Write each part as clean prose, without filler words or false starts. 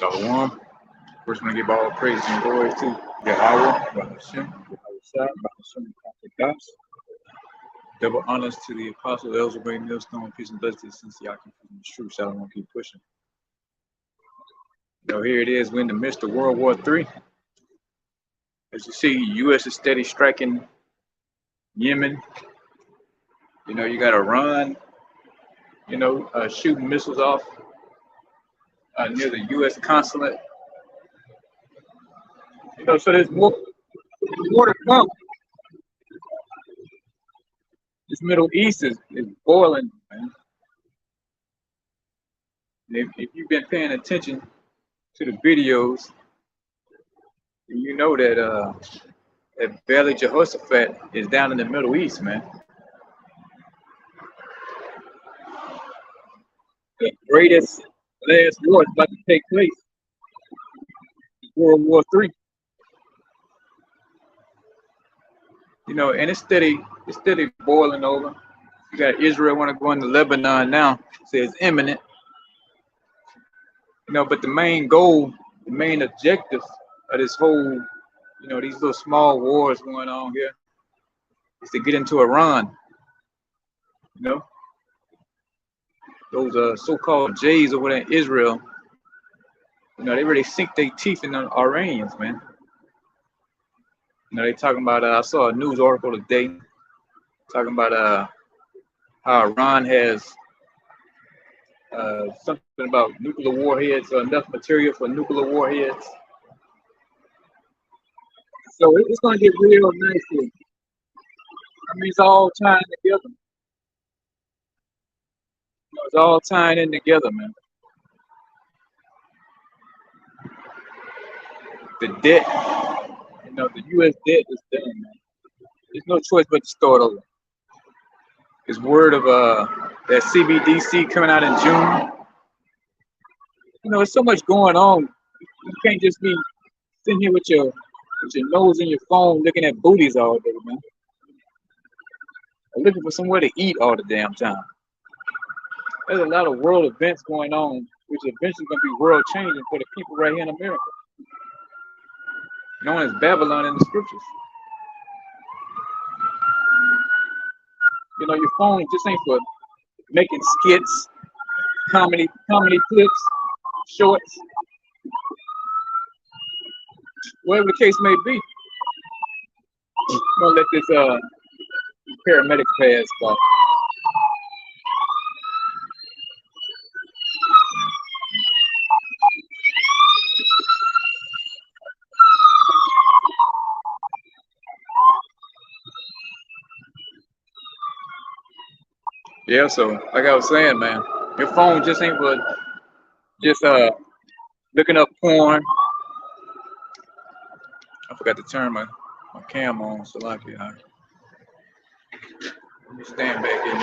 Shalom. First, want to give all praise and glory to Yahweh, Bahashem, Bahashah, Bahashem, Bahashah. Double honors to the apostle, Elzebray, Millstone, peace and blessings since y'all can keep the truth. Shalom, keep pushing. So here it is. We're in the midst of World War III. As you see, U.S. is steady striking Yemen. You know, you got Iran, shooting missiles off near the U.S. consulate. So there's more to come. This Middle East is boiling, man. If you've been paying attention to the videos, you know that Valley Jehoshaphat is down in the Middle East, man. The greatest last war is about to take place. World War III. And it's steady boiling over. You got Israel want to go into Lebanon now. It's imminent. But the main goal, the main objective of this whole, these little small wars going on here is to get into Iran. Those so-called Jays over there in Israel, they really sink their teeth in the Iranians, man. They talking about, I saw a news article today talking about how Iran has something about nuclear warheads or enough material for nuclear warheads. So it's going to get real nice here. It's all tying together. It's all tying in together, man. The debt, the U.S. debt is done, man. There's no choice but to start over. There's word of that CBDC coming out in June. There's so much going on. You can't just be sitting here with your nose in your phone looking at booties all day, man. Or looking for somewhere to eat all the damn time. There's a lot of world events going on, which are eventually going to be world changing for the people right here in America. Known as Babylon in the scriptures. Your phone just ain't for making skits, comedy clips, shorts, whatever the case may be. I'm gonna let this paramedics pass by. Yeah, so like I was saying, man, your phone just ain't for just looking up porn. I forgot to turn my cam on, so like it. Let me stand back in.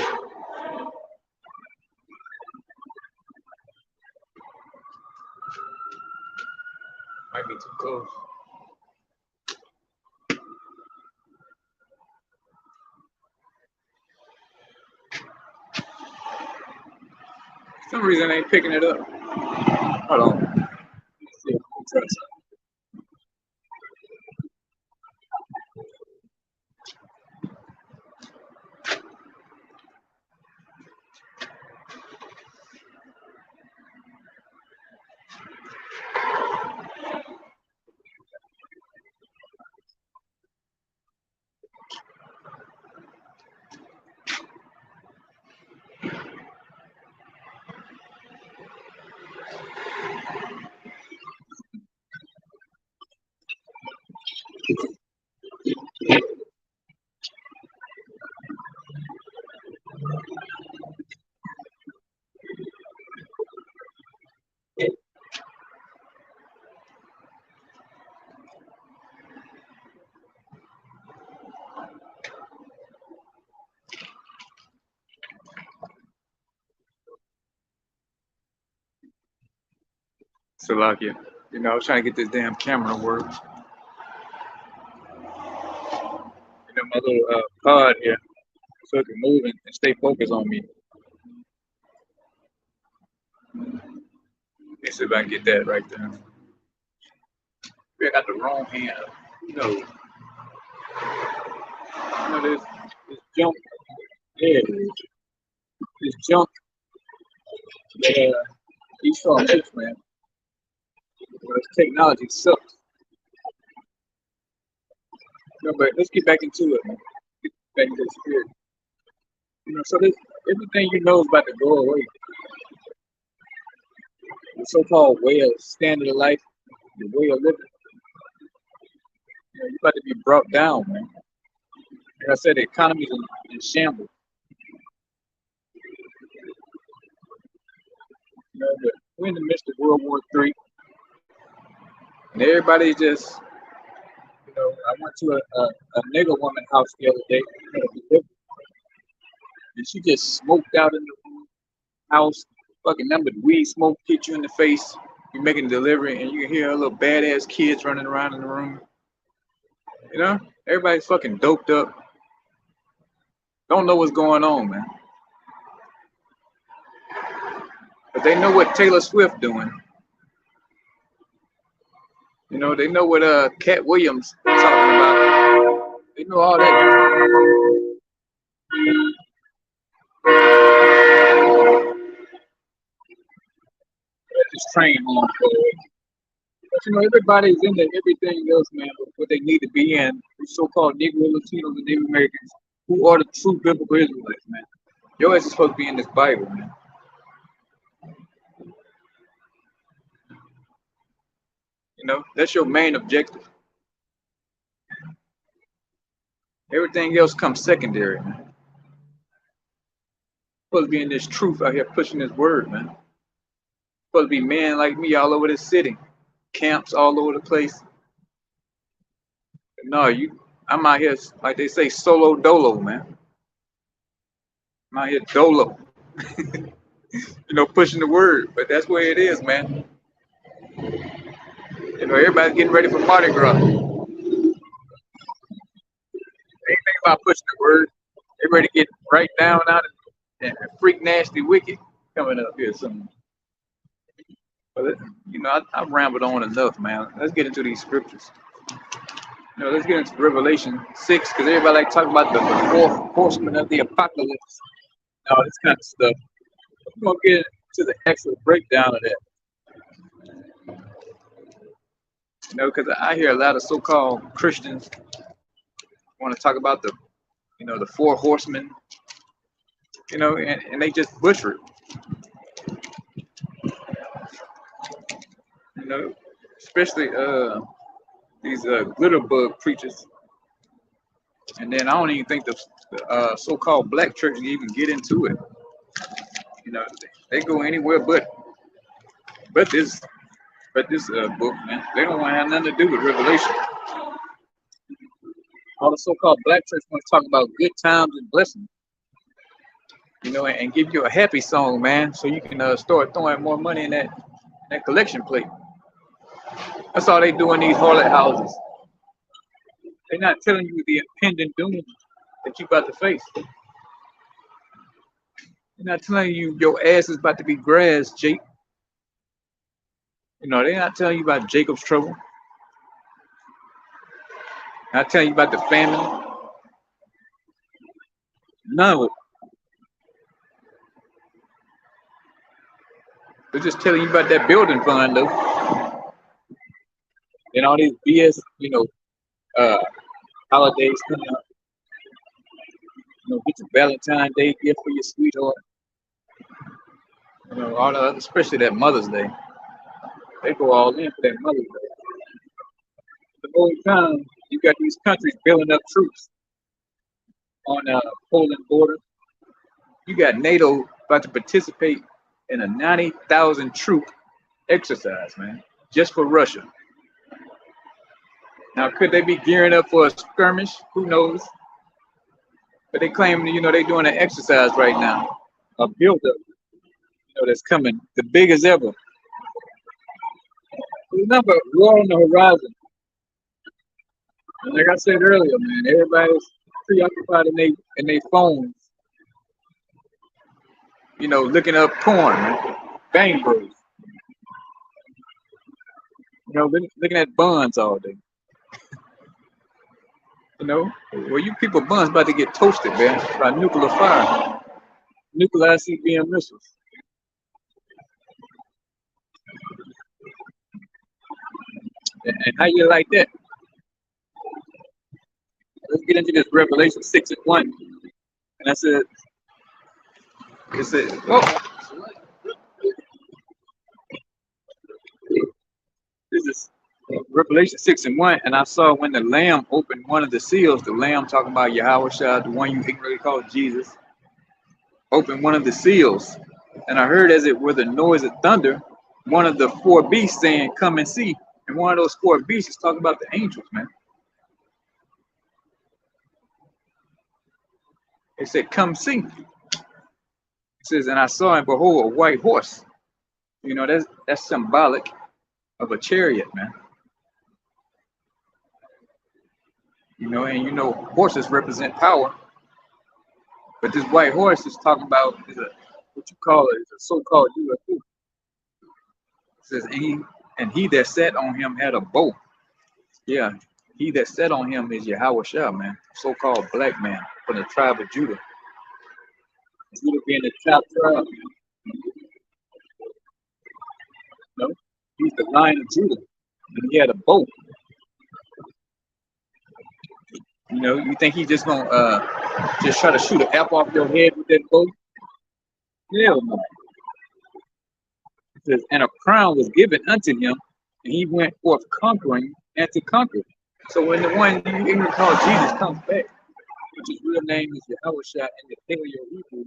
Might be too close. For some reason I ain't picking it up. Hold on. Let's see. Try something. Salakia. I was trying to get this damn camera to work. My little pod here, so it can move and stay focused on me. me see if I can get that right there. I got the wrong hand. No, this junk. Yeah, this junk. Yeah, Esau makes, man. Well, this technology sucks. No, but let's get back into it, man. Get back into the spirit. So this everything you know is about to go away. The so-called way of standard of life, the way of living, you're about to be brought down, man. Like I said, the economy's in shambles. But we're in the midst of World War III, and everybody just, I went to a nigger woman house the other day, and she just smoked out in the house. Fucking number weed smoke hit you in the face. You're making a delivery, and you can hear her little badass kids running around in the room. Everybody's fucking doped up. Don't know what's going on, man. But they know what Taylor Swift doing. They know what Cat Williams talking about. They know all that. This train on forward. But everybody's into everything else, man, what they need to be in. These so-called Negro, Latinos, and Native Americans who are the true biblical Israelites, man. Your ass is supposed to be in this Bible, man. That's your main objective. Everything else comes secondary, man. Supposed to be in this truth out here pushing this word, man. Supposed to be men like me all over this city. Camps all over the place. But no, I'm out here, like they say, solo dolo, man. I'm out here dolo. Pushing the word. But that's where it is, man. Everybody's getting ready for Mardi Gras. Anything about pushing the word. Everybody get right down out and freak nasty wicked coming up here soon. But I've rambled on enough, man. Let's get into these scriptures. Let's get into Revelation 6, because everybody like talking about the fourth horseman of the apocalypse, all this kind of stuff. We're gonna get into the actual breakdown of that. Because I hear a lot of so-called Christians want to talk about the four horsemen, and they just butcher it. Especially these glitter bug preachers. And then I don't even think the so-called black churches even get into it. They go anywhere but this book, man. They don't want to have nothing to do with Revelation. All the so-called black church want to talk about good times and blessings, and give you a happy song, man, so you can start throwing more money in that collection plate. That's all they do in these harlot houses. They're not telling you the impending doom that you about to face. They're not telling you your ass is about to be grass, Jake. They're not telling you about Jacob's trouble. They're not telling you about the famine. None of it. They're just telling you about that building fund, though. And all these BS, holidays coming up. Get your Valentine's Day gift for your sweetheart. All the other, especially that Mother's Day. They go all in for that Mother's Day. The whole time, you got these countries building up troops on the Poland border. You got NATO about to participate in a 90,000 troop exercise, man, just for Russia. Now, could they be gearing up for a skirmish? Who knows? But they claim, they're doing an exercise right now, a build-up, that's coming, the biggest ever. Remember, war on the horizon. And like I said earlier, man, everybody's preoccupied in their phones, looking up porn, man. Bang Bros. looking at buns all day. Well, you people buns about to get toasted, man, by nuclear fire, nuclear ICBM missiles. And how you like that? Let's get into this Revelation 6:1. And I said, it said, oh, this is Revelation 6:1. And I saw when the Lamb opened one of the seals, the Lamb talking about Yahweh Shah, the one you ignorantly call Jesus, opened one of the seals. And I heard as it were the noise of thunder, one of the four beasts saying, come and see. And one of those four beasts is talking about the angels, man. It said, come see. It says, and I saw and behold a white horse. That's symbolic of a chariot, man. And horses represent power. But this white horse is talking about what you call it, is a so-called UFO. It says, and he that sat on him had a bow. Yeah, he that sat on him is Yahweh Shah, man, so-called black man from the tribe of Judah. Judah being the top tribe. No, he's the Lion of Judah, and he had a bow. You think he's just gonna just try to shoot an apple off your head with that bow? Hell no. It says, and a crown was given unto him, and he went forth conquering and to conquer. So when the one you ignorant call Jesus comes back, which his real name is Yahweh Shah in the Paleo Hebrew,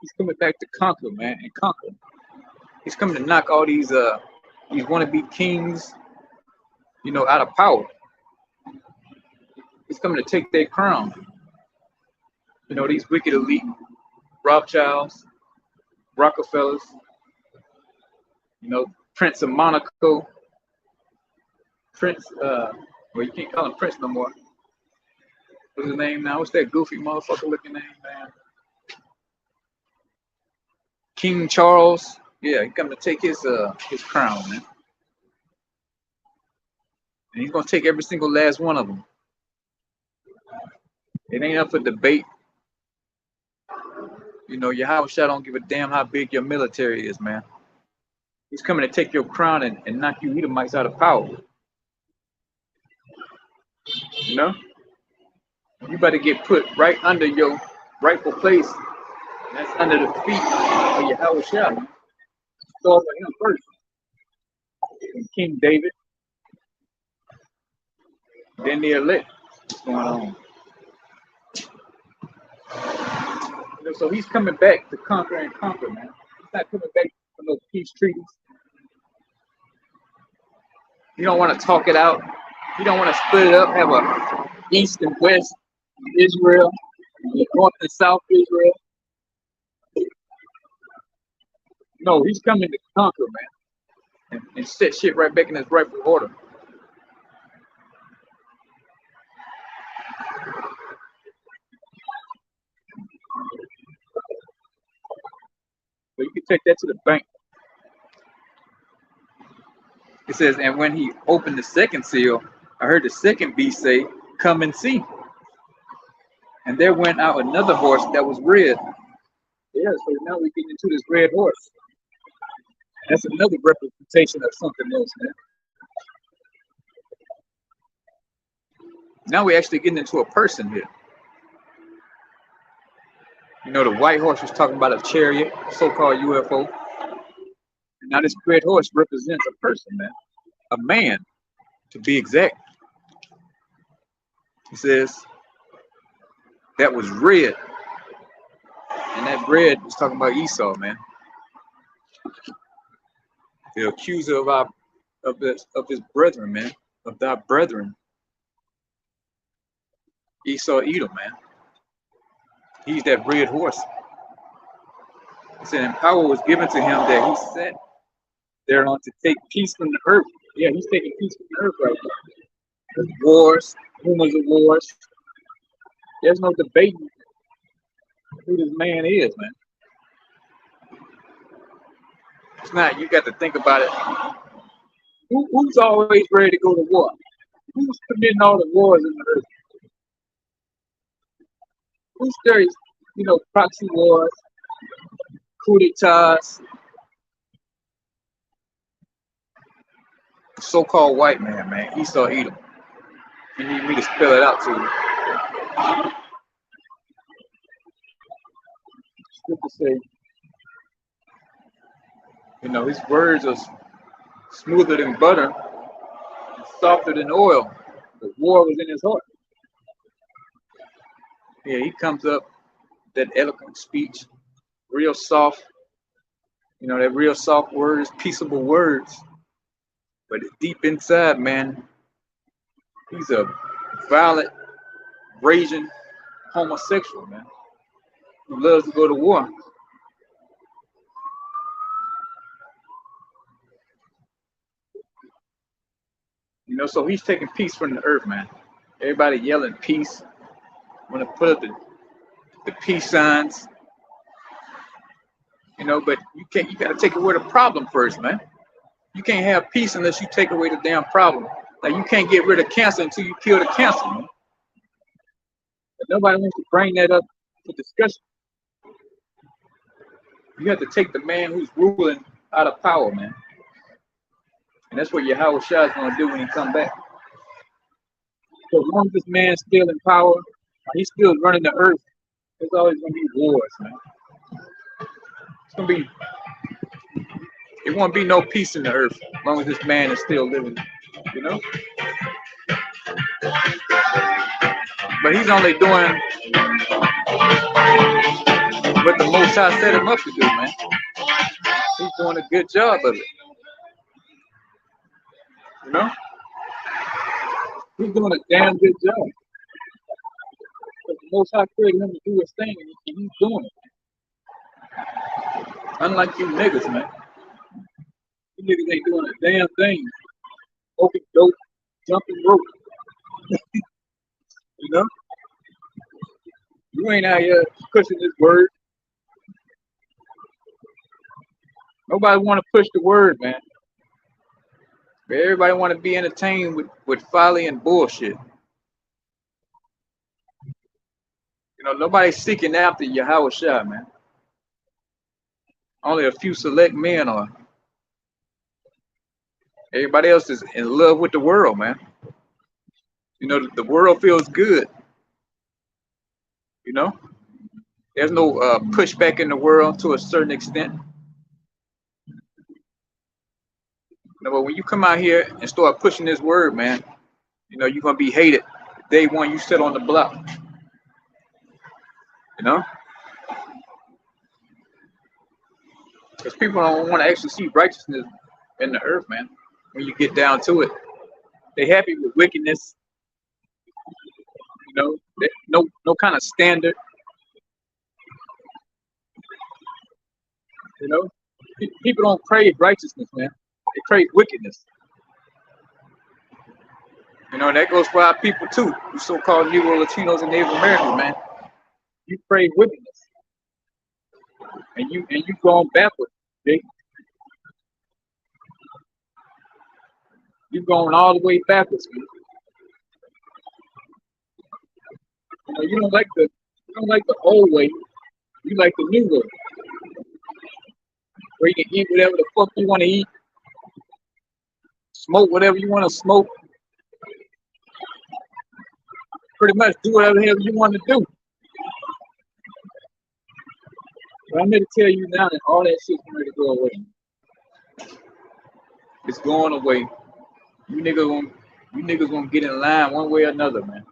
he's coming back to conquer, man, and conquer. He's coming to knock all these wannabe kings, out of power. He's coming to take their crown. These wicked elite Rothschilds, Rockefellers, Prince of Monaco, Prince, well, you can't call him Prince no more. What's his name now? What's that goofy motherfucker looking name, man? King Charles. Yeah, he's coming to take his crown, man. And he's gonna take every single last one of them. It ain't up for debate. Yahweh Shah don't give a damn how big your military is, man. He's coming to take your crown and knock you Edomites out of power. You better get put right under your rightful place. And that's under the feet of Yahweh Shah. Start with him first. And King David. Then the elect. What's going on? So he's coming back to conquer and conquer, man. He's not coming back for no peace treaties. You don't want to talk it out. You don't want to split it up, have a east and west Israel, north and south Israel. No, he's coming to conquer, man, and set shit right back in its rightful order. So you can take that to the bank. It says, and when he opened the second seal, I heard the second beast say, come and see. And there went out another horse that was red. Yeah, so now we get into this red horse. That's another representation of something else, man. Now we're actually getting into a person here. The white horse was talking about a chariot, so-called UFO. And now this red horse represents a person, man. A man, to be exact. He says, that was red. And that red was talking about Esau, man. The accuser of his brethren, man. Of thy brethren. Esau Edom, man. He's that red horse. He said, and power was given to him that he sat thereon to take peace from the earth. Yeah, he's taking peace from the earth right now. There's wars, rumors of wars. There's no debating who this man is, man. It's not, you got to think about it Who's always ready to go to war? Who's committing all the wars in the earth? Who's there? Proxy wars, coup d'etats, so-called white man, Esau Edom. You need me to spell it out to you. Scripture say, his words are smoother than butter, and softer than oil. The war was in his heart. Yeah, he comes up that eloquent speech, real soft. That real soft words, peaceable words. But deep inside, man, he's a violent, raging homosexual, man, who loves to go to war. So he's taking peace from the earth, man. Everybody yelling peace. Want to put up the peace signs. But you gotta take away the problem first, man. You can't have peace unless you take away the damn problem. Like, you can't get rid of cancer until you kill the cancer, man. But nobody wants to bring that up for discussion. You have to take the man who's ruling out of power, man. And that's what Yahweh Shah is gonna do when he come back. So as long as this man's still in power, he's still running the earth, there's always gonna be wars, man. It won't be no peace in the earth as long as this man is still living, But he's only doing what the Most High set him up to do, man. He's doing a good job of it. He's doing a damn good job. But the Most High created him to do his thing, and he's doing it. Unlike you niggas, man. You niggas ain't doing a damn thing. Smoking dope, jumping rope. You ain't out here pushing this word. Nobody want to push the word, man. But everybody want to be entertained with folly and bullshit. Nobody's seeking after Yahweh Shah, man. Only a few select men are. Everybody else is in love with the world, man. The world feels good. There's no pushback in the world to a certain extent. But when you come out here and start pushing this word, man, you're gonna be hated day one you sit on the block. Because people don't want to actually see righteousness in the earth, man. When you get down to it, they happy with wickedness. No kind of standard. People don't crave righteousness, man. They crave wickedness. That goes for our people too. You so-called Negro, Latinos, and Native Americans, man. You crave wickedness, and you going backwards, Jake. You're going all the way backwards, man. You don't like the old way. You like the new way, where you can eat whatever the fuck you want to eat, smoke whatever you want to smoke, pretty much do whatever the hell you want to do. But I'm here to tell you now that all that shit's going to go away. It's going away. You niggas gonna get in line one way or another, man.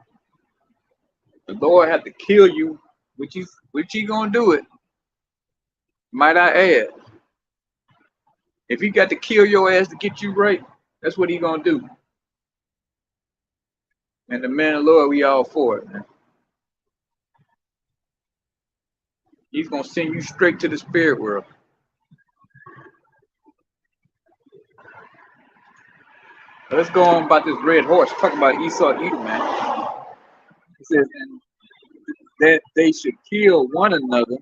The Lord had to kill you, which he gonna do it. Might I add? If he got to kill your ass to get you right, that's what he gonna do. And the man of the Lord, we all for it, man. He's gonna send you straight to the spirit world. Let's go on about this red horse. Talk about Esau Edom, man. He says, and that they should kill one another,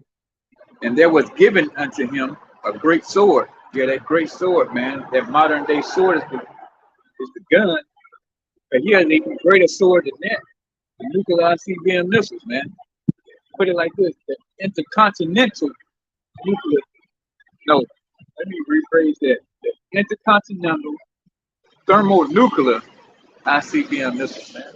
and there was given unto him a great sword. Yeah, that great sword, man. That modern day sword is the gun, but he has an even greater sword than that. The nuclear ICBM missiles, man. Put it like this: the intercontinental nuclear. No, let me rephrase that: the intercontinental thermonuclear ICBM missiles, man.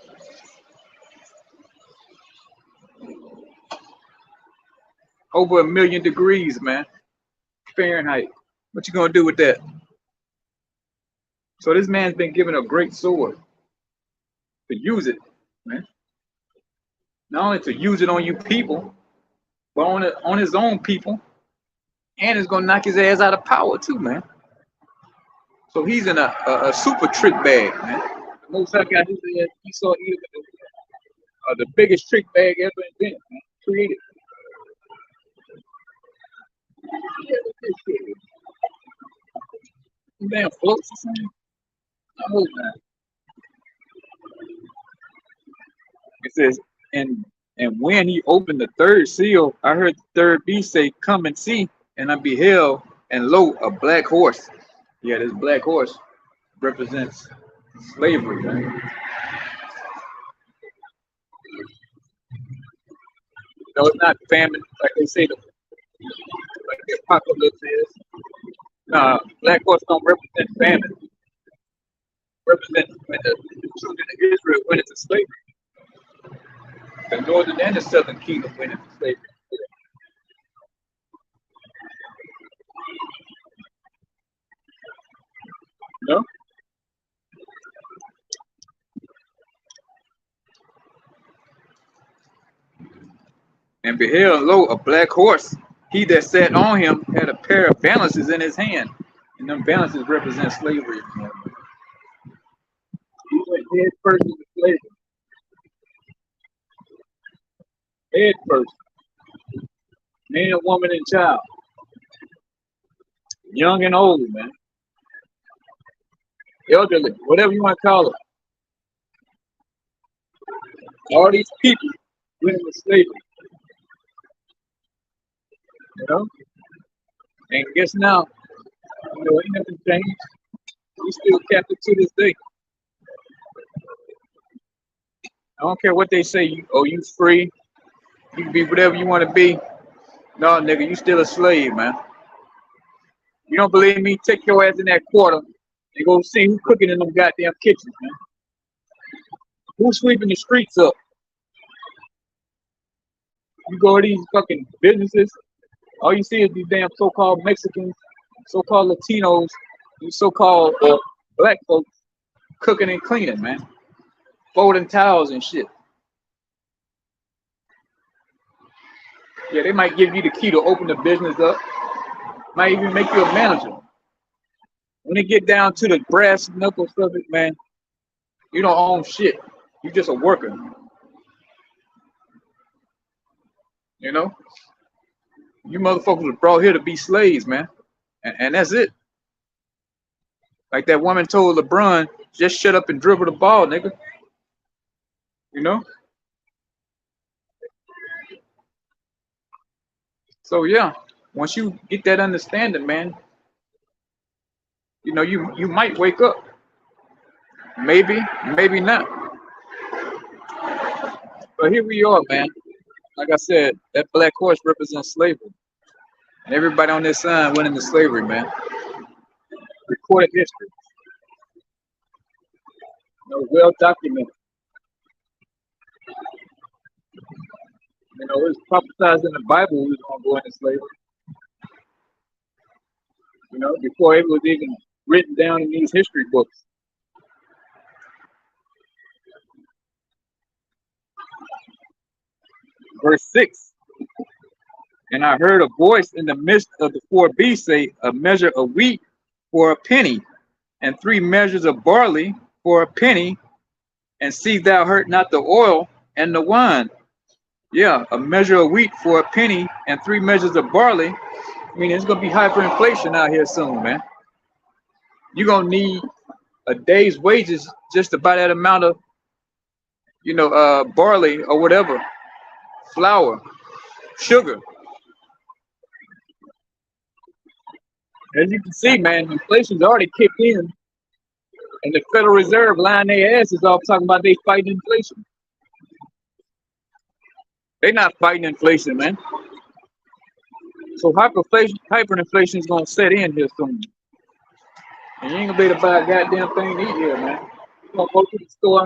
Over 1,000,000 degrees, man. Fahrenheit. What you gonna do with that? So this man's been given a great sword to use it, man. Not only to use it on you people, but on his own people, and it's gonna knock his ass out of power too, man. So he's in a super trick bag, man. The most I got his ass, he saw either the biggest trick bag ever invented, man. Created. Yeah, this shit. Some damn floats or something. I hope not. It says, and when he opened the third seal, I heard the third beast say, "Come and see." And I beheld, and lo, a black horse. Yeah, this black horse represents slavery, man. No, it's not famine, like they say, like the apocalypse is. Nah, black horse don't represent famine. Represent when the children of Israel went into slavery. The northern and the southern kingdom went into slavery. You know? And beheld, lo, a black horse. He that sat on him had a pair of balances in his hand. And them balances represent slavery. You know? He went head first into slavery. Head first. Man, woman, and child. Young and old, man. Elderly, whatever you want to call it. All these people went into slavery. You know? And guess now, you know, ain't nothing changed. We still captive to this day. I don't care what they say. You free. You can be whatever you want to be. No, nigga, you still a slave, man. You don't believe me? Take your ass in that quarter and go see who's cooking in them goddamn kitchens, man. Who's sweeping the streets up? You go to these fucking businesses, all you see is these damn so-called Mexicans, so-called Latinos, these so-called black folks cooking and cleaning, man. Folding towels and shit. Yeah, they might give you the key to open the business up. Might even make you a manager. When it get down to the brass knuckles of it, man, you don't own shit. You just a worker. You know? You motherfuckers were brought here to be slaves, man. And that's it. Like that woman told LeBron, just shut up and dribble the ball, nigga. You know? So yeah, once you get that understanding, man, you know, you might wake up. Maybe, maybe not. But here we are, man. Like I said, that black horse represents slavery. And everybody on this side went into slavery, man. Recorded history. You know, well documented. You know, it was prophesied in the Bible we was gonna go into slavery. You know, before it was even written down in these history books. Verse 6. And I heard a voice in the midst of the four beasts say, a measure of wheat for a penny, and 3 measures of barley for a penny, and see thou hurt not the oil and the wine. Yeah, a measure of wheat for a penny and 3 measures of barley. I mean, it's gonna be hyperinflation out here soon, man. You're gonna need a day's wages just to buy that amount of, you know, barley or whatever, flour, sugar. As you can see, man, inflation's already kicked in. And the Federal Reserve lying their asses off talking about they fighting inflation. They not fighting inflation, man. So hyperinflation is gonna set in here soon. And you ain't gonna be able to buy a goddamn thing to eat here, man. You're gonna go to the store,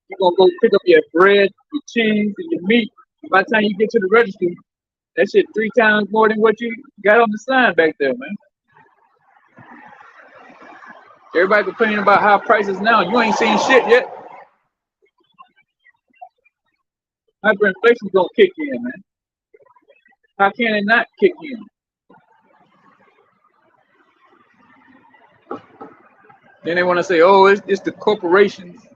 you're gonna go pick up your bread, your cheese, and your meat. And by the time you get to the register, that shit 3 times more than what you got on the sign back there, man. Everybody complaining about high prices now. You ain't seen shit yet. Hyperinflation's gonna kick in, man. How can it not kick in? Then they want to say, oh, it's the corporations.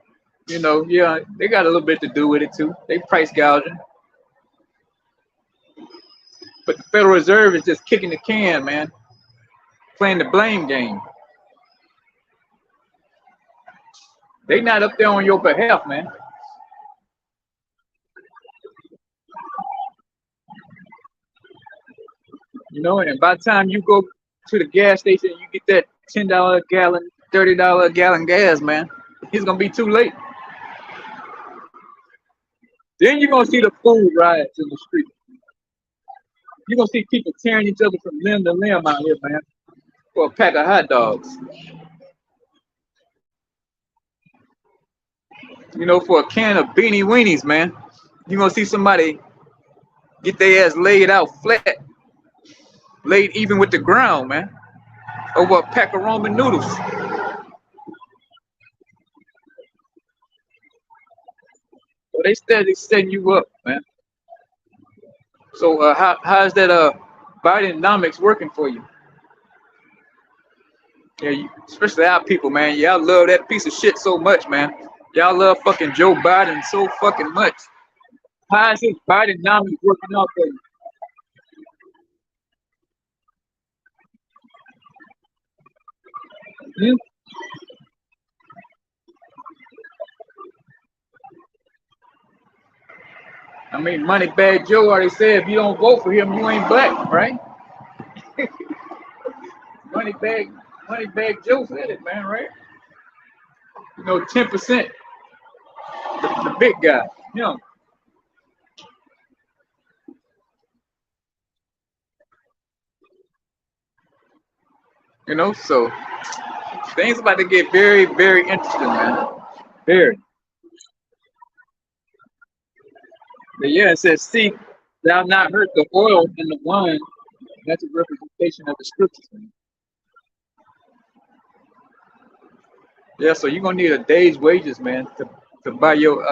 You know, yeah, they got a little bit to do with it too. They price gouging. But the Federal Reserve is just kicking the can, man. Playing the blame game. They not up there on your behalf, man. You know, and by the time you go to the gas station, you get that $10 a gallon, $30 a gallon gas, man. It's gonna be too late. Then you're gonna see the food riots in the street. You're gonna see people tearing each other from limb to limb out here, man, for a pack of hot dogs. You know, for a can of beanie weenies, man. You're gonna see somebody get their ass laid out flat, laid even with the ground, man, over a pack of ramen noodles. So they steady setting you up, man. So how's that Bidenomics working for you? Yeah, especially our people, man. Y'all love that piece of shit so much, man. Y'all love fucking Joe Biden so fucking much. How is his Bidenomics working out for you? Hmm? I mean, Moneybag Joe already said if you don't vote for him, you ain't black, right? Moneybag, Moneybag Joe said it, man, right? You know, 10%, the big guy, you know. You know, so things about to get very, very interesting, man. Very. But yeah, it says, see, thou not hurt the oil and the wine. That's a representation of the scriptures, man. Yeah, so you're gonna need a day's wages, man, to buy your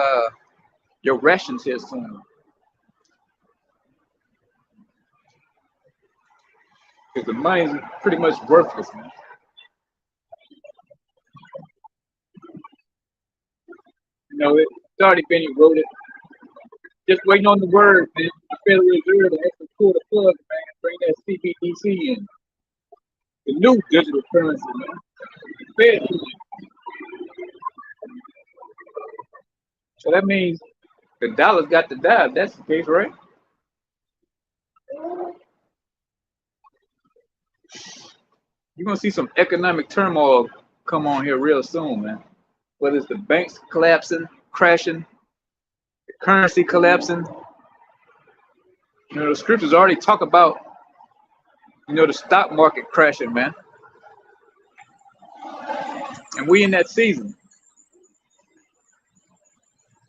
rations here soon. Because the money's pretty much worthless, man. You know, it's already been eroded. Just waiting on the word, man. The Federal Reserve to actually pull the plug, man, and bring that CBDC in. The new digital currency, man. Fed. So that means the dollar's got to die, if that's the case, right? You're gonna see some economic turmoil come on here real soon, man. Whether it's the banks collapsing, crashing, the currency collapsing. You know, the scriptures already talk about, you know, the stock market crashing, man. And we in that season.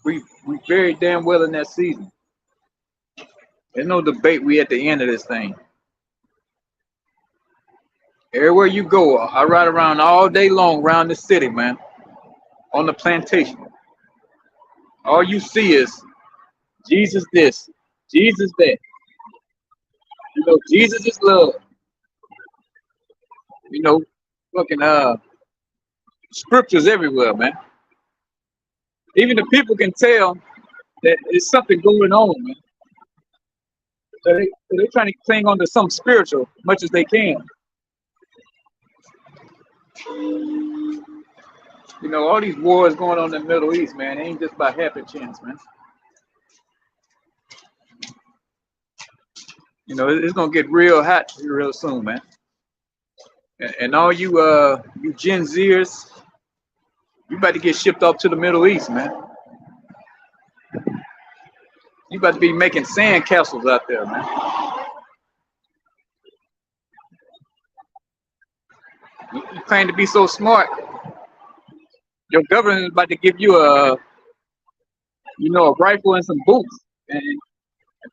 We very damn well in that season. There's no debate. We at the end of this thing. Everywhere you go, I ride around all day long around the city, man. On the plantation. All you see is Jesus this, Jesus that. You know, Jesus is love. You know, fucking scriptures everywhere, man. Even the people can tell that there's something going on, man. So they're trying to cling on to something spiritual much as they can. You know, all these wars going on in the Middle East, man, it ain't just by happy chance, man. You know, it's gonna get real hot real soon, man. And all you you Gen Zers, You about to get shipped off to the Middle East, man. You about to be making sand castles out there, man. You claim to be so smart. Your government is about to give you a rifle and some boots and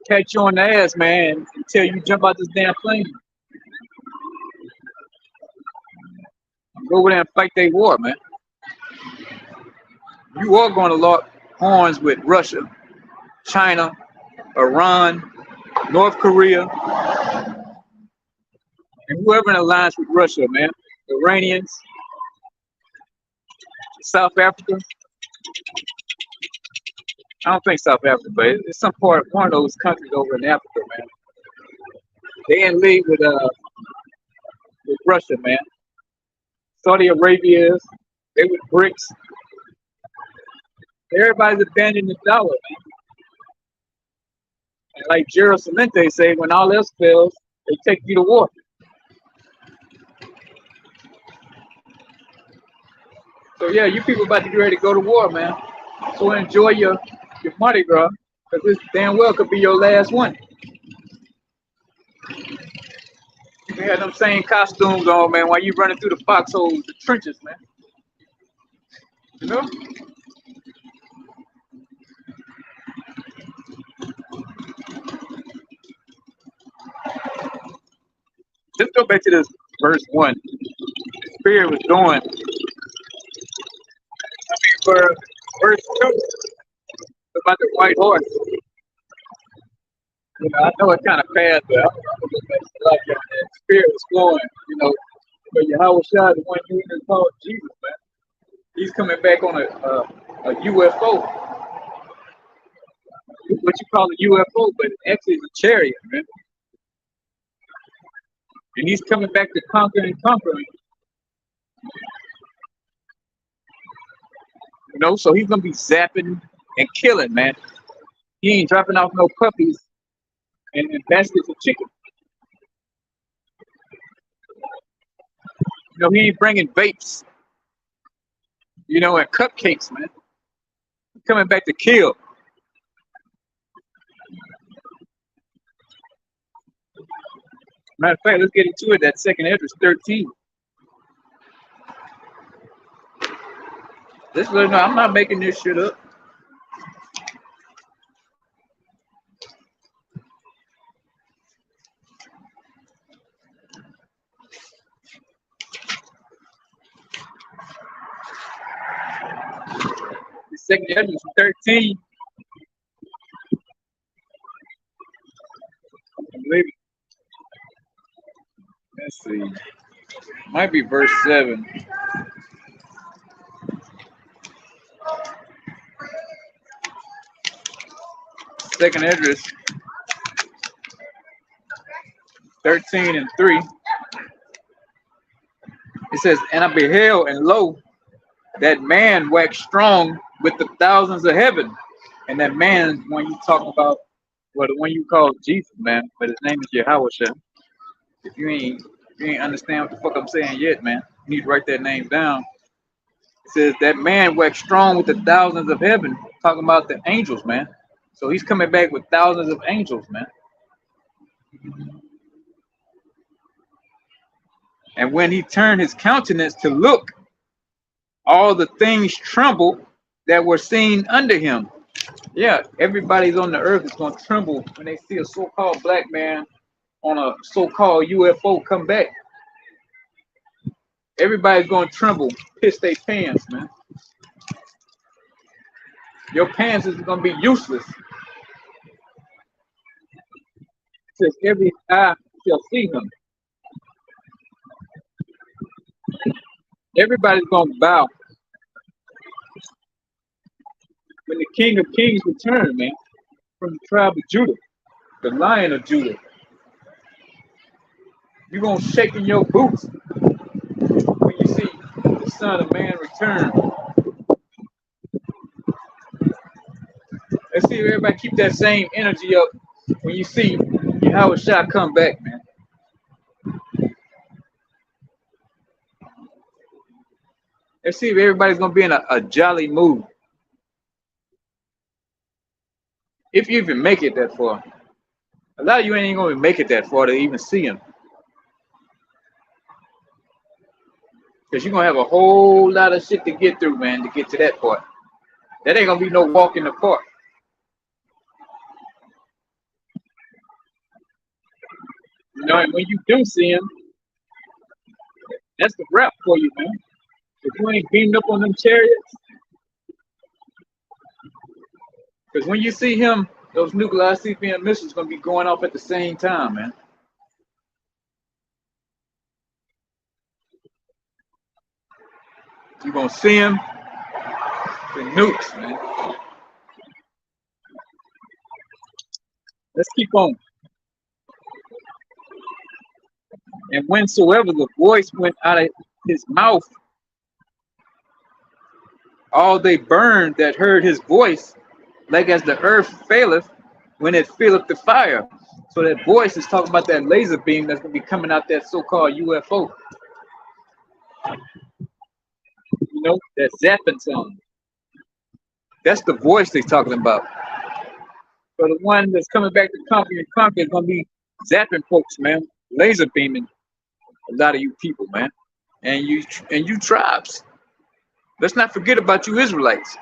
catch you on the ass, man, and tell you jump out this damn plane. Go over there and fight their war, man. You are going to lock horns with Russia, China, Iran, North Korea, and whoever in alliance with Russia, man. The Iranians, South Africa. I don't think South Africa, but it's one of those countries over in Africa, man. They in league with Russia, man. Saudi Arabia is. They with BRICS. Everybody's abandoning the dollar, man. And like Gerald Clemente say, when all else fails, they take you to war. So yeah, you people about to get ready to go to war, man. So enjoy your Mardi Gras, because this damn well could be your last one. You had them same costumes on, man, while you running through the foxholes, the trenches, man. You know? Let's go back to this verse 1. The Spirit was doing. For verse 2, about the white horse. I know it kind of fast, but I'm going to go back to like that Spirit was flowing, but Yahweh Shah, the one you even called Jesus, man. He's coming back on a UFO. What you call a UFO, but actually it's a chariot, man. And he's coming back to conquer and conquering. So he's gonna be zapping and killing, man. He ain't dropping off no puppies and baskets of chicken. He ain't bringing vapes, and cupcakes, man. He's coming back to kill. Matter of fact, let's get into it. That second address, 13. Just let you know, I'm not making this shit up. The second address, 13. I believe it. Let's see. Might be verse 7. Second address, 13 and 3. It says, and I beheld, and lo, that man waxed strong with the thousands of heaven. And that man, when you talking about, well, the one you call Jesus, man, but his name is Yahweh. If you ain't understand what the fuck I'm saying yet, man, you need to write that name down. It says that man waxed strong with the thousands of heaven, talking about the angels, man. So he's coming back with thousands of angels, man. And when he turned his countenance to look, all the things trembled that were seen under him. Yeah, everybody's on the earth is going to tremble when they see a so-called black man on a so-called UFO come back. Everybody's going to tremble, piss their pants, man. Your pants is going to be useless. It says every eye shall see him. Everybody's going to bow when the King of Kings return, man, from the tribe of Judah, the Lion of Judah. You're going to shake in your boots when you see the Son of Man return. Let's see if everybody keep that same energy up when you see Yahweh Shah come back, man. Let's see if everybody's gonna be in a jolly mood. If you even make it that far. A lot of you ain't gonna make it that far to even see him. Because you're gonna have a whole lot of shit to get through, man, to get to that part. That ain't gonna be no walk in the park. You know, and when you do see him, that's the wrap for you, man. If you ain't beamed up on them chariots, because when you see him, those nuclear ICBM missiles gonna be going off at the same time, man. You're gonna see him, the nukes, man. Let's keep on. And whensoever the voice went out of his mouth, all they burned that heard his voice, like as the earth faileth when it filleth the fire. So that voice is talking about that laser beam that's gonna be coming out that so-called UFO. You know, that zapping sound. That's the voice they're talking about. So the one that's coming back to conquer is gonna be zapping folks, man. Laser beaming a lot of you people, man. And you tribes. Let's not forget about you Israelites.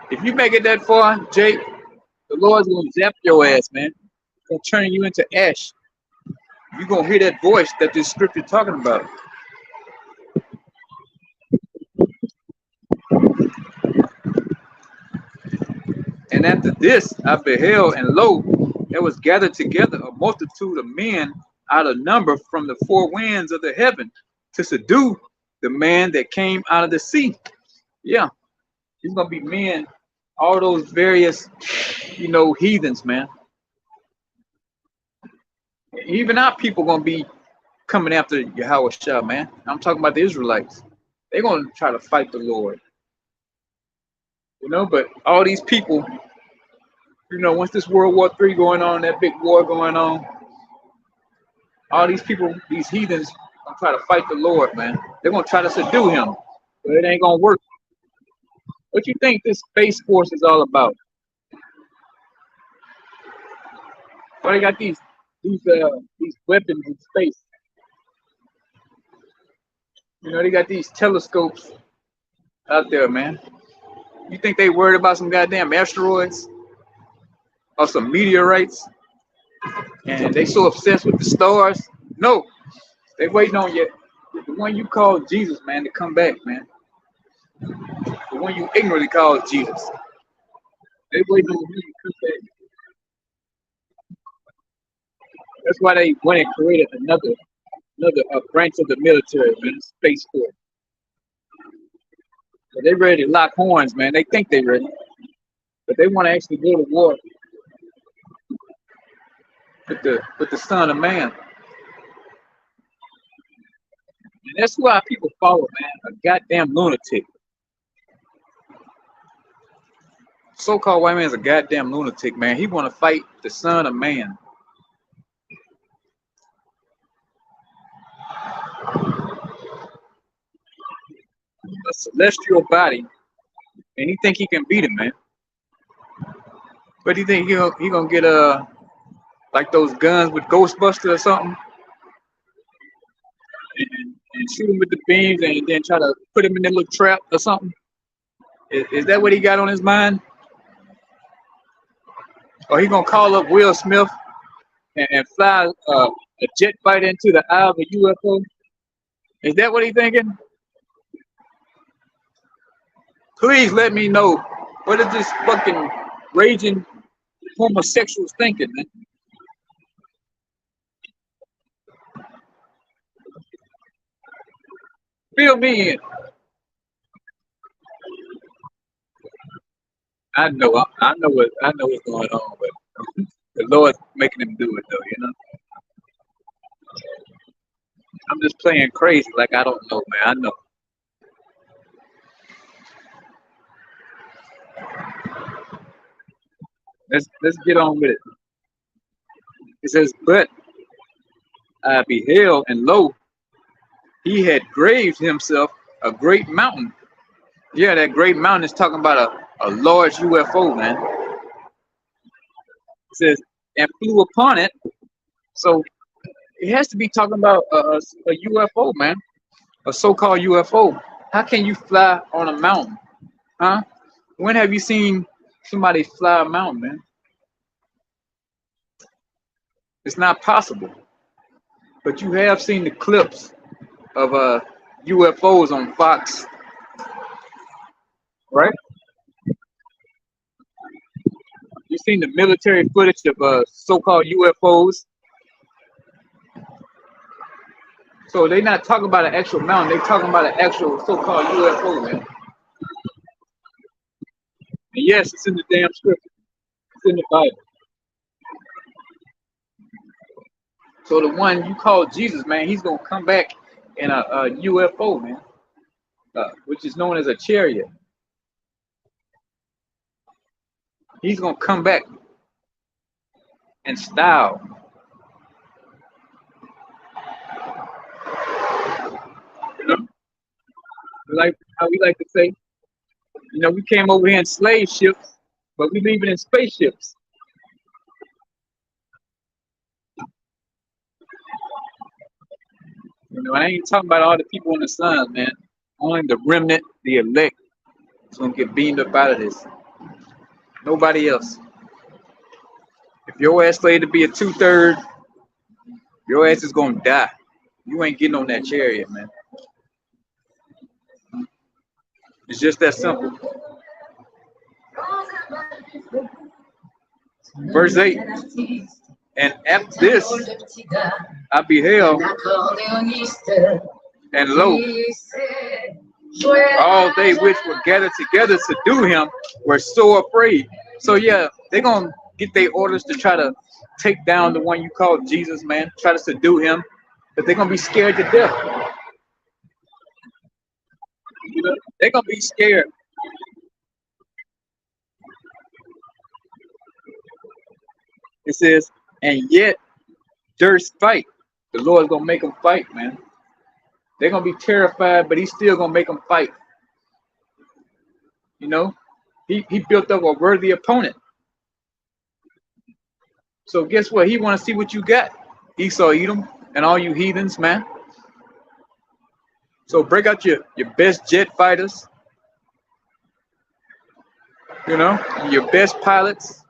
If you make it that far, Jake, the Lord's gonna zap your ass, man. Gonna turn you into ash. You're gonna hear that voice that this scripture talking about. And after this I beheld, and lo, there was gathered together a multitude of men out of number from the four winds of the heaven to subdue the man that came out of the sea. Yeah, he's gonna be men, all those various, you know, heathens, man. Even our people gonna be coming after Yahweh Shah, man. I'm talking about the Israelites. They're gonna try to fight the Lord. You know, but all these people, you know, once this World War III going on, that big war going on, all these people, these heathens, gonna try to fight the Lord, man. They're gonna try to subdue him, but it ain't gonna work. What you think this Space Force is all about? Well, they got these weapons in space. You know, they got these telescopes out there, man. You think they worried about some goddamn asteroids or some meteorites? And they so obsessed with the stars? No, they waiting on you. The one you call Jesus, man, to come back, man. The one you ignorantly call Jesus. They waiting on him to come back. That's why they went and created another branch of the military, man, Space Force. So they ready to lock horns, man. They think they ready, but they want to actually go to war with the Son of Man. And that's who our people follow, man. A goddamn lunatic. So-called white man is a goddamn lunatic, man. He want to fight the Son of Man. A celestial body, and he think he can beat him, man. But he think he gonna get like those guns with Ghostbusters or something, and shoot him with the beams, and then try to put him in that little trap or something. Is that what he got on his mind? Or he gonna call up Will Smith and fly a jet fighter into the eye of a UFO? Is that what he thinking? Please let me know. What is this fucking raging homosexuals thinking, man? Fill me in. I know what's going on, but the Lord's making him do it though, you know. I'm just playing crazy like I don't know, man. I know. Let's get on with it. It says, but I beheld, and lo, he had graved himself A great mountain. Yeah, that great mountain is talking about a large UFO, man. It says, and flew upon it. So it has to be talking about a UFO, man. A so-called UFO. How can you fly on a mountain? Huh? When have you seen somebody fly a mountain, man? It's not possible. But you have seen the clips of UFOs on Fox, right? You've seen the military footage of so-called UFOs. So they're not talking about an actual mountain. They're talking about an actual so-called UFO, man. And yes, it's in the damn scripture. It's in the Bible. So the one you call Jesus, man, he's gonna come back in a UFO, man, which is known as a chariot. He's gonna come back in style. You know, like how we like to say, we came over here in slave ships, but we leaving in spaceships. I ain't talking about all the people in the sun, man. Only the remnant, the elect, is gonna get beamed up out of this. Nobody else. If your ass slated to be a 2/3, your ass is gonna die. You ain't getting on that chariot, man. It's just that simple. Verse 8. And after this, I beheld, and lo, all they which were gathered together to do him were so afraid. So yeah, they're gonna get their orders to try to take down the one you call Jesus, man. Try to subdue him, but they're gonna be scared to death. They're gonna be scared. It says, and yet durst fight. The Lord's gonna make them fight, man. They're gonna be terrified, but he's still gonna make them fight. He built up a worthy opponent. So guess what? He want to see what you got, Esau, Edom, and all you heathens, man. So break out your best jet fighters, your best pilots,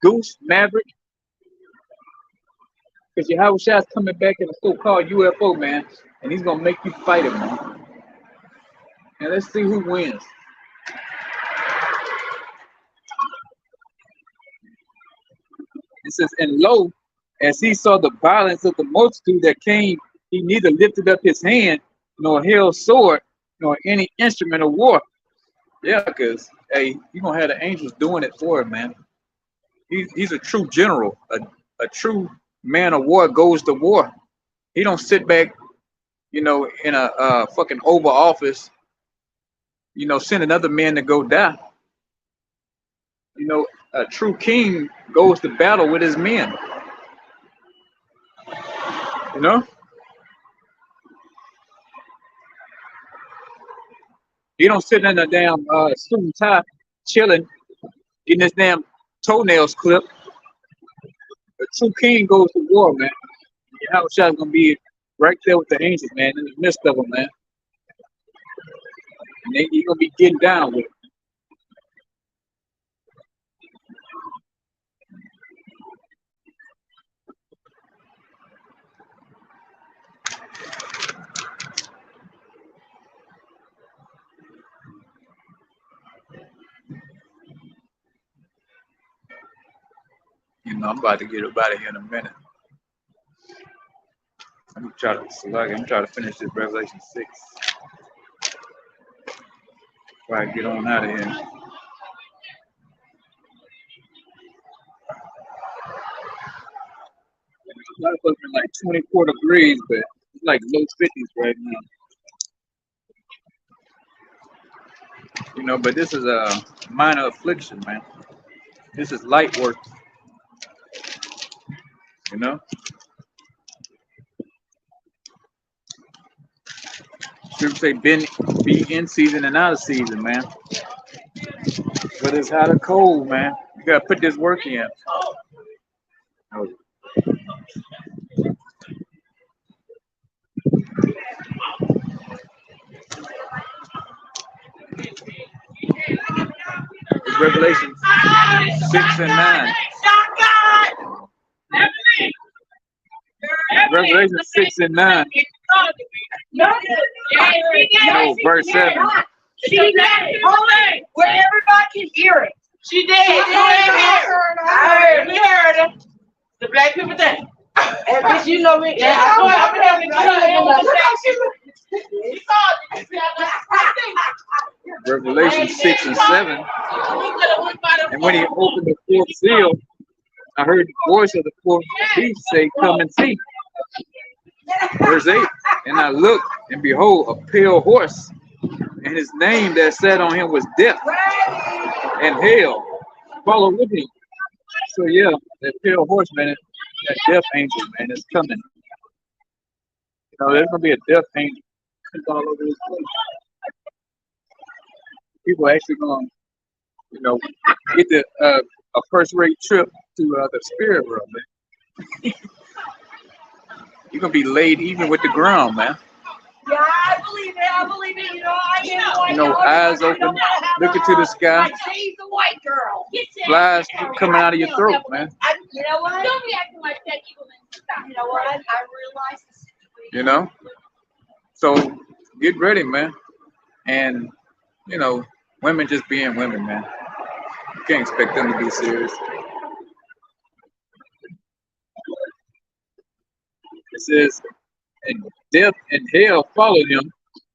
Goose, Maverick, because your Shai's coming back in a so-called UFO, man, and he's gonna make you fight him, man. And let's see who wins. It says, and lo, as he saw the violence of the multitude that came, he neither lifted up his hand, nor held sword, nor any instrument of war. Yeah, because, hey, you're going to have the angels doing it for him, man. He's a true general. A true man of war goes to war. He don't sit back, in a fucking Oval Office, sending other men to go die. A true king goes to battle with his men. He don't sit in a damn suit and tie, chilling, getting his damn toenails clipped. A true king goes to war, man. Your house shot's gonna be right there with the angels, man, in the midst of them, man. And you're gonna be getting down with it. I'm about to get up out of here in a minute. I'm trying to finish this Revelation 6 before I get on out of here. A lot of folks are like 24 degrees, but it's like low 50s right now. But this is a minor affliction, man. This is light work. People say be in season and out of season, man. But it's hot or cold, man. You gotta put this work in. Revelation 6 and 9. Revelation 6 and 9. No, verse 7. She did it. Where everybody can hear it. She did. We heard her. The black people did. And bitch, you know me. Yeah, I'm having Revelation 6 and 7. And when he opened the fourth seal, I heard the voice of the fourth beast say, "Come and see." Verse 8. And I looked, and behold, a pale horse, and his name that sat on him was Death, and Hell followed with him. So yeah, that pale horse, man, that death angel, man, is coming. You know, there's gonna be a death angel all over this place. People are actually gonna, you know, get the a first-rate trip to the spirit world, man. You're gonna be laid even with the ground, man. Yeah, I believe it. You know, eyes open, looking to the sky. She's the white girl. Flies coming out of your throat, man. You know what? Don't be acting like that, evil man. You know what? I realize the situation. You know? So get ready, man. And, you know, women just being women, man. You can't expect them to be serious. It says, and death and hell followed him.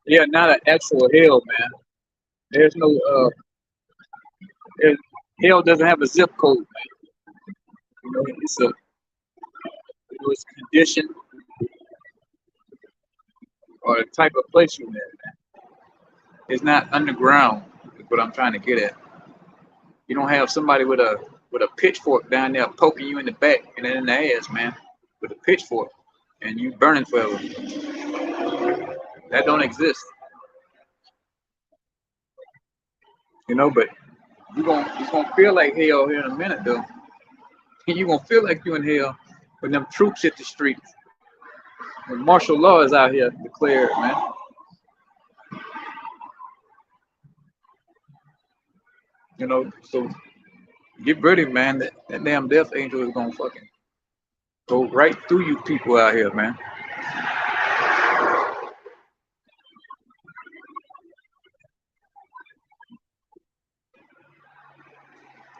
Yeah, not an actual hell, man. There's no hell doesn't have a zip code, man. You know, it's condition or the type of place you're in, man. It's not underground, is what I'm trying to get at. You don't have somebody with a pitchfork down there poking you in the back and then in the ass, man, with a pitchfork, and you burning forever. That don't exist. You know, but you're gonna feel like hell here in a minute, though. You're gonna feel like you're in hell when them troops hit the streets. When martial law is out here declared, man. You know, so get ready, man. That damn death angel is gonna fucking go right through you people out here, man.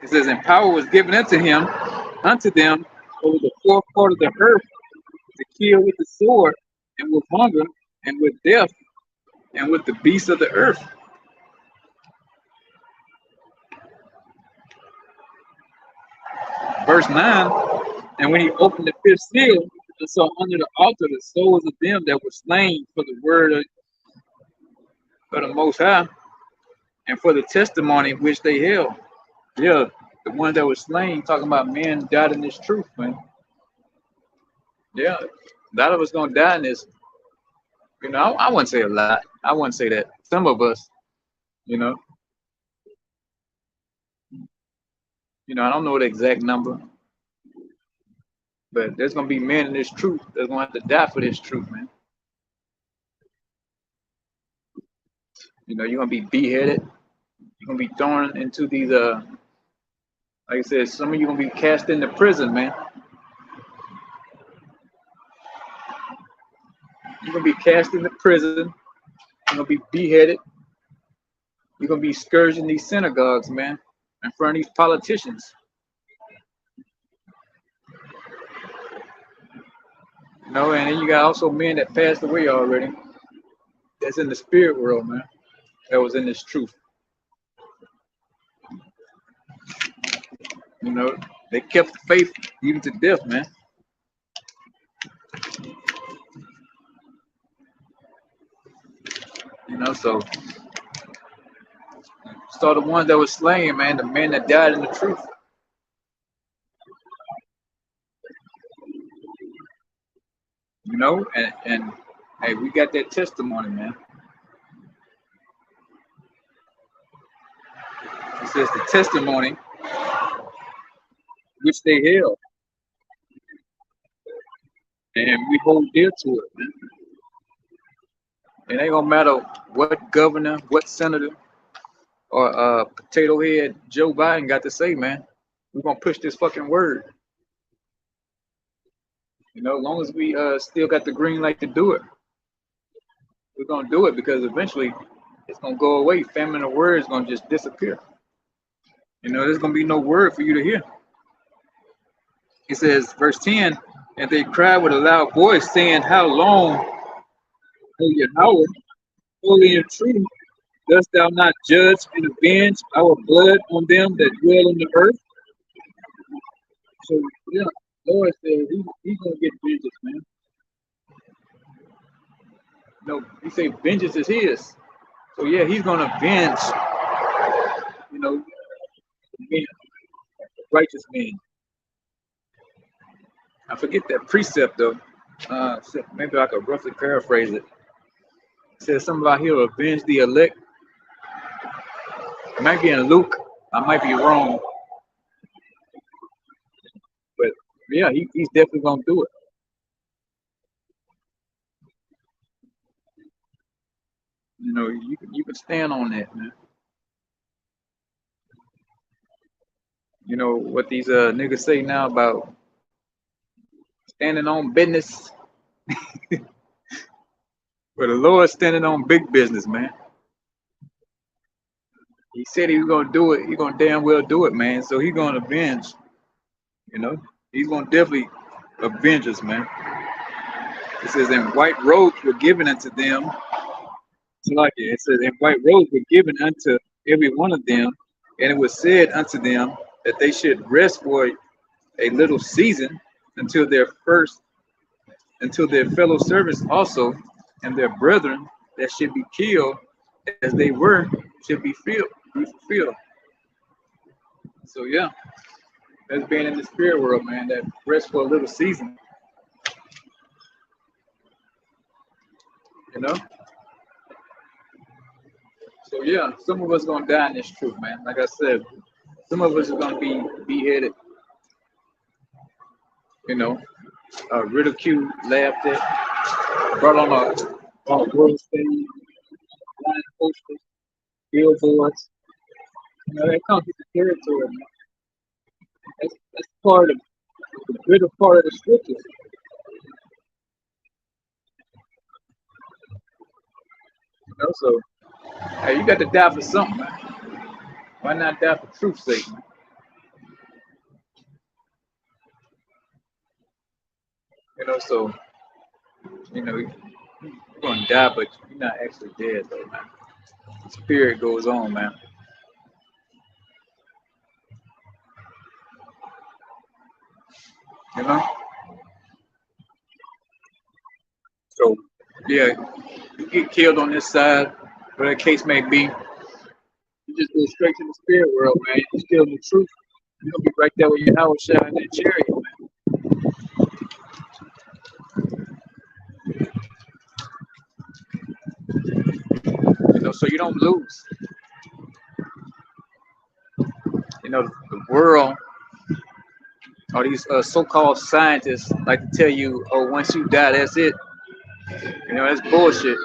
It says, and power was given unto them over the fourth part of the earth to kill with the sword, and with hunger, and with death, and with the beasts of the earth. Verse 9, and when he opened the fifth seal, and saw under the altar the souls of them that were slain for the word of the Most High, and for the testimony which they held. Yeah, the ones that were slain, talking about men died in this truth, man. Yeah, a lot of us gonna die in this. You know, I wouldn't say a lot. I wouldn't say that. Some of us, you know. I don't know the exact number, but there's gonna be men in this truth that's gonna have to die for this truth, man. You're gonna be beheaded. You're gonna be thrown into these like I said, some of you gonna be cast into prison, man. You're gonna be cast into prison. You're gonna be beheaded. You're gonna be scourged in these synagogues, man, in front of these politicians. And then you got also men that passed away already. That's in the spirit world, man. That was in this truth. They kept the faith even to death, man. So the ones that were slain, man, the men that died in the truth. And hey, we got that testimony, man. It says the testimony which they held, and we hold dear to it, man. It ain't gonna matter what governor, what senator, or potato head Joe Biden got to say, man. We're gonna push this fucking word. You know, as long as we still got the green light to do it, we're gonna do it because eventually it's gonna go away. Famine of word is gonna just disappear. You know, there's gonna be no word for you to hear. It says, verse 10, and they cried with a loud voice, saying, how long, O Yahweh, holy and true, dost thou not judge and avenge our blood on them that dwell on the earth? So, yeah, Lord says he's going to get vengeance, man. No, he say vengeance is his. So, yeah, he's going to avenge, you know, men, righteous men. I forget that precept, though. Maybe I could roughly paraphrase it. It says something about he'll avenge the elect. It might be in Luke. I might be wrong. But yeah, he's definitely gonna do it. You know, you can stand on that, man. You know what these niggas say now about standing on business. But the Lord's standing on big business, man. He said he was gonna do it. He's gonna damn well do it, man. So he's gonna avenge. You know, he's gonna definitely avenge us, man. It says, and white robes were given unto them. So like it says, and white robes were given unto every one of them, and it was said unto them that they should rest for a little season until their fellow servants also and their brethren that should be killed as they were should be fulfilled. So yeah, that's being in the spirit world, man. That rest for a little season. You know? So yeah, some of us gonna die in this truth, man. Like I said, some of us are gonna be beheaded, you know, ridiculed, laughed at, brought on a world stage, line posters, billboards. You know, that comes with the territory, man. That's part of the bitter part of the scriptures. You know, so hey, you got to die for something, man. Why not die for truth's sake, man? You know, so you know, you're gonna die, but you're not actually dead, though, man. The spirit goes on, man. You know. So yeah, you get killed on this side, whatever the case may be. You just go straight to the spirit world, man. You still in the truth. You're gonna be right there with your house shot in that chariot, man. You know, so you don't lose. You know, the world, or these so-called scientists like to tell you, oh, once you die, that's it. You know, that's bullshit.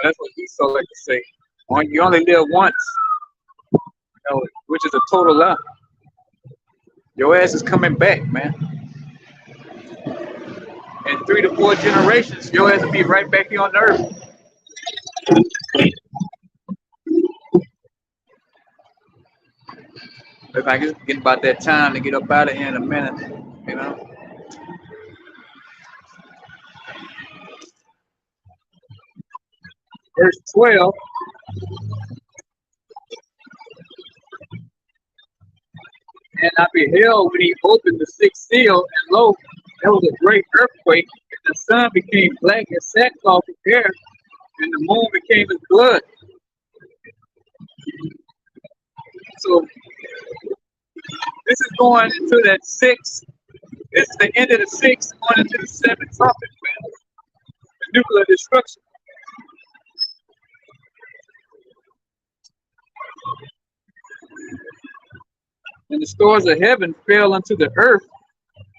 That's what he so like to say. You only live once, you know, which is a total lie. Your ass is coming back, man. In 3 to 4 generations, your ass will be right back here on earth. Look like it's getting about that time to get up out of here in a minute, you know. Verse 12. And I beheld when he opened the sixth seal, and lo, there was a great earthquake, and the sun became black as sackcloth of hair, and the moon became as blood. So this is going into that sixth. This is the end of the sixth, going into the seventh trumpet, man. The nuclear destruction. And the stars of heaven fell unto the earth,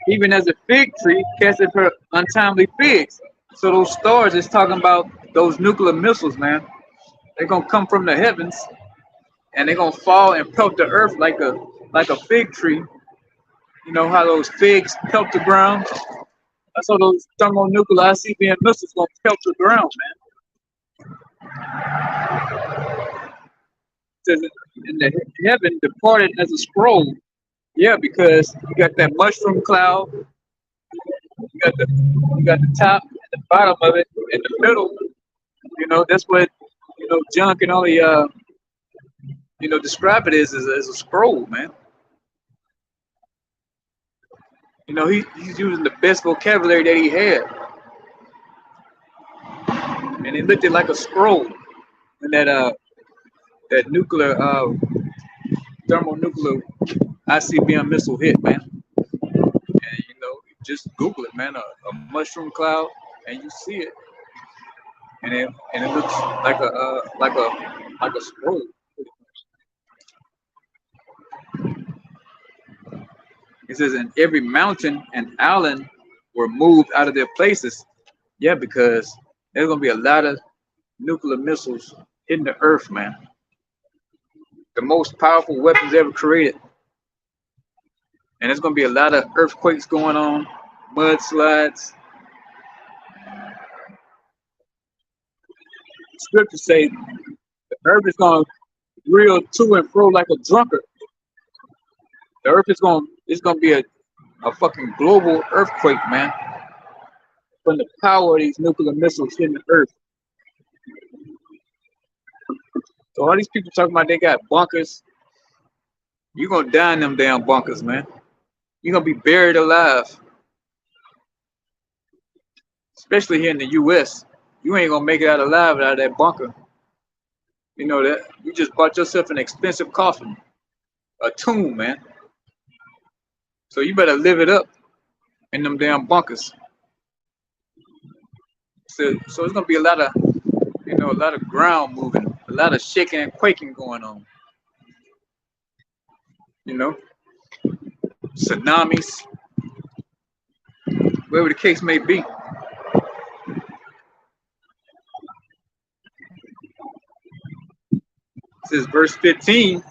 even as a fig tree casteth her untimely figs. So those stars is talking about those nuclear missiles, man. They're gonna come from the heavens and they're gonna fall and pelt the earth like a fig tree. You know how those figs pelt the ground? That's how those thermonuclear ICBM missiles gonna pelt the ground, man. It says in the heaven departed as a scroll. Yeah, because you got that mushroom cloud, you got the top and the bottom of it, in the middle. You know, that's what John can only describe it as a scroll, man. You know, he's using the best vocabulary that he had, and it looked like a scroll. And that nuclear thermonuclear ICBM missile hit, man. And just Google it, man. A mushroom cloud, and you see it, and it looks like a scroll. It says, and every mountain and island were moved out of their places. Yeah, because there's gonna be a lot of nuclear missiles hitting the earth, man. The most powerful weapons ever created. And there's gonna be a lot of earthquakes going on, mudslides. Scriptures say the earth is gonna reel to and fro like a drunkard. The earth is gonna be a fucking global earthquake, man. From the power of these nuclear missiles hitting the earth. So all these people talking about they got bunkers. You're gonna die in them damn bunkers, man. You're gonna be buried alive. Especially here in the US. You ain't gonna make it out alive out of that bunker. You know that you just bought yourself an expensive coffin. A tomb, man. So you better live it up in them damn bunkers. So it's gonna be a lot of ground moving, a lot of shaking and quaking going on. You know, tsunamis, whatever the case may be. It says verse 15,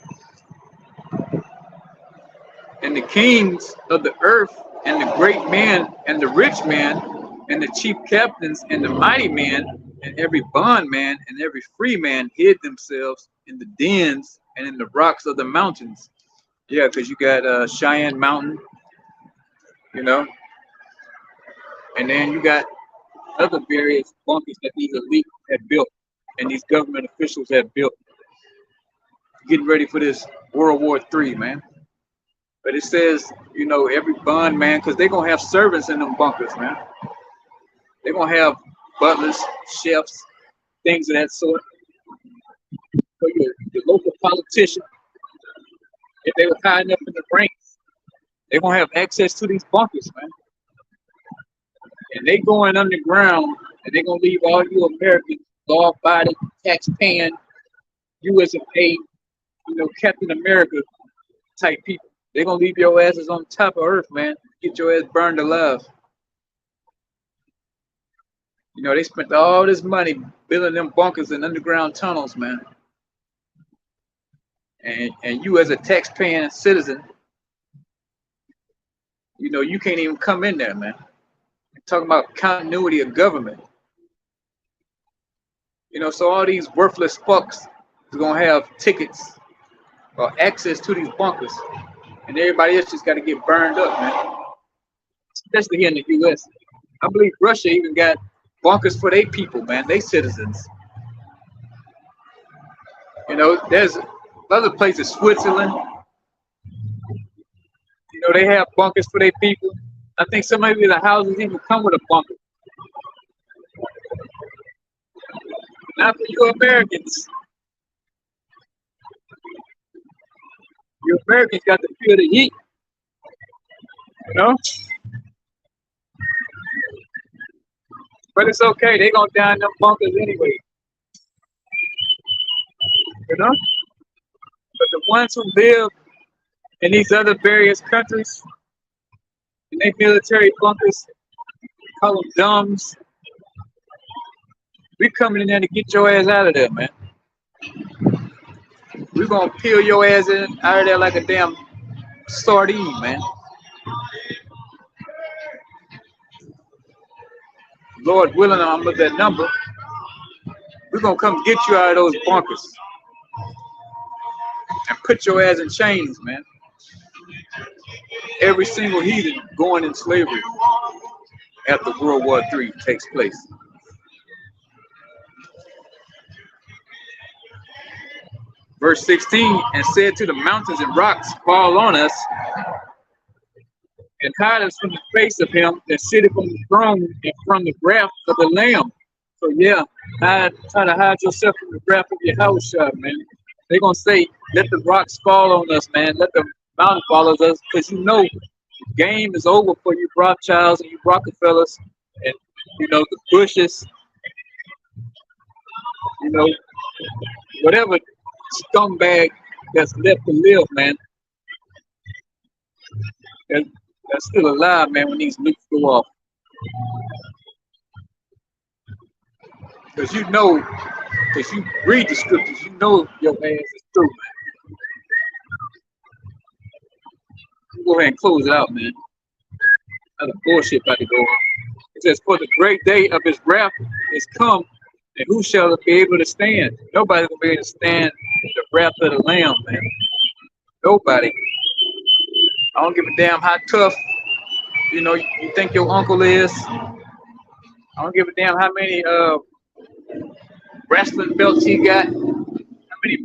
and the kings of the earth and the great man and the rich man and the chief captains and the mighty man and every bondman and every free man hid themselves in the dens and in the rocks of the mountains. Yeah, because you got Cheyenne Mountain, you know, and then you got other various bunkers that these elite have built and these government officials have built, getting ready for this World War III, man. But it says, every bondman, because they're going to have servants in them bunkers, man. They're going to have butlers, chefs, things of that sort. So your local politician, if they were high enough in the ranks, they're going to have access to these bunkers, man. And they going underground, and they're going to leave all you Americans, law-abiding, tax-paying, U.S. of A, Captain America type people. They're going to leave your asses on top of earth, man. Get your ass burned alive. They spent all this money building them bunkers and underground tunnels, man. And you as a tax-paying citizen, you can't even come in there, man. You're talking about continuity of government. So all these worthless fucks is going to have tickets or access to these bunkers. And everybody else just got to get burned up, man. Especially here in the U.S. I believe Russia even got bunkers for their people, man. They citizens. There's other places, Switzerland. They have bunkers for their people. I think some of the houses even come with a bunker. Not for you Americans. You Americans got to feel the heat. But it's okay. They're going to die in them bunkers anyway. But the ones who live in these other various countries, in their military bunkers, call them dumbs. We coming in there to get your ass out of there, man. We gonna peel your ass out of there like a damn sardine, man. Lord willing, I'm with that number. We're gonna come get you out of those bunkers and put your ass in chains, man. Every single heathen going in slavery after World War III takes place. Verse 16, and said to the mountains and rocks, fall on us, and hide us from the face of him that sitteth on the throne and from the wrath of the Lamb. So yeah, try to hide yourself from the wrath of your house, man. They're gonna say, let the rocks fall on us, man. Let the mountain fall on us, because you know the game is over for you Rothschilds and you Rockefellers and the Bushes, whatever scumbag that's left to live, man. That's still alive, man, when these nukes go off. Because you read the scriptures, you know your ass is through, man. Go ahead and close it out, man. Other bullshit about to go on. It says, for the great day of his wrath is come, and who shall be able to stand? Nobody's gonna be able to stand the wrath of the Lamb, man. Nobody. I don't give a damn how tough, you think your uncle is. I don't give a damn how many wrestling belts he got. How many?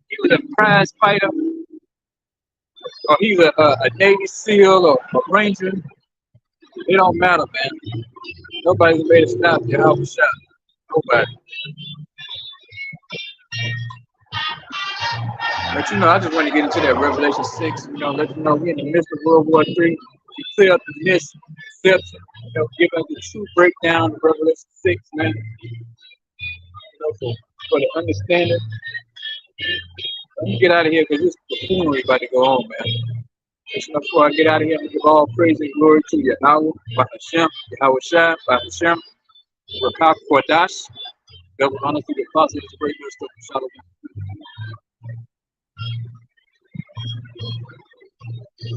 He was a prize fighter, or he's a Navy SEAL or a Ranger. It don't matter, man. Nobody's made to stop your house shot. Nobody. But I just want to get into that Revelation 6. Let you know we're in the midst of World War III. We clear up the misconception. Give us the true breakdown of Revelation 6, man. For the understanding. Let me get out of here because this buffoonery about to go on, man. Before I get out of here, I'm going to give all praise and glory to Yahweh, Bahashem, Yahweh Shai, Bahashem, Rakak Kodash. Double honor to the apostle, his great wisdom, Shalom.